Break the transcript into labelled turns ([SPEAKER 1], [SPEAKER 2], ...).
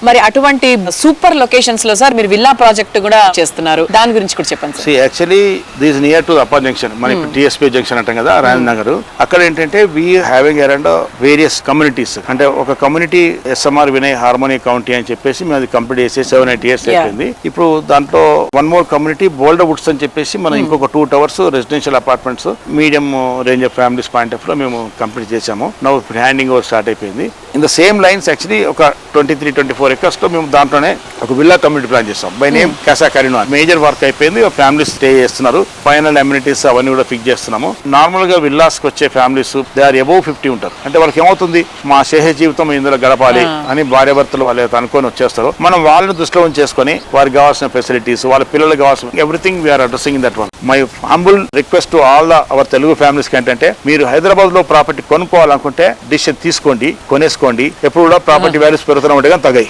[SPEAKER 1] మరి అటువంటి super locations లో సార్ మీరు విల్లా ప్రాజెక్ట్ కూడా చేస్తున్నారు, దాని గురించి కూడా చెప్పండి sir.
[SPEAKER 2] Actually this near to upper junction, మన టిఎస్పీ జంక్షన్ అంటాం కదా, రాజేంద్ర నగర్. అక్కడ ఏంటంటే we having around various communities, అంటే ఒక community SMR Vinay harmony county అని చెప్పేసి మేము అది కంప్లీట్ చేసి 7-8 years అయిపోయింది. ఇప్పుడు దాంట్లో one more community bolder Woods అని చెప్పేసి మనం ఇంకొక 2 towers residential apartments medium range of families point of లో మేము కంప్లీట్ చేసాము. నౌ హ్యాండింగ్ ఓవర్ స్టార్ట్ అయిపోయింది. In the same lines actually ఒక 23-24 acres లో మేము దాంట్లోనే ఒక విల్లా కమ్యూనిటీ ప్లాన్ చేస్తాం by name Kasa కరీనో. Major work అయిపోయింది, ఫ్యామిలీస్ స్టే చేస్తున్నారు, ఫైనల్ అమ్యూనిటీస్ అవన్నీ కూడా ఫిక్స్ చేస్తున్నాము. నార్మల్ గా విల్లాస్ కి వచ్చే ఫ్యామిలీస్ దే ఆర్ అబౌవ్ 50 ఉంటారు. అంటే వాళ్ళకి ఏమవుతుంది, మా శేష జీవితం ఇందులో గడపాలి అని భార్యాభర్తలు వాళ్ళు అనుకొని వచ్చేస్తారు. మనం వాళ్ళని దృష్టిలో ఉంచేసుకొని వారికి కావాల్సిన ఫెసిలిటీస్, వాళ్ళ పిల్లలకు కావాల్సిన everything we are addressing in that one. My humble request to all the our Telugu families ఏంటంటే, మీరు హైదరాబాద్ లో ప్రాపర్టీ కొనుక్కోవాలనుకుంటే డిసిషన్ తీసుకోండి, కొనేసుకోండి. ఎప్పుడు కూడా ప్రాపర్టీ వాల్యూస్ పెరుగుతూనే ఉంటాయి కానీ తగ్గాయి.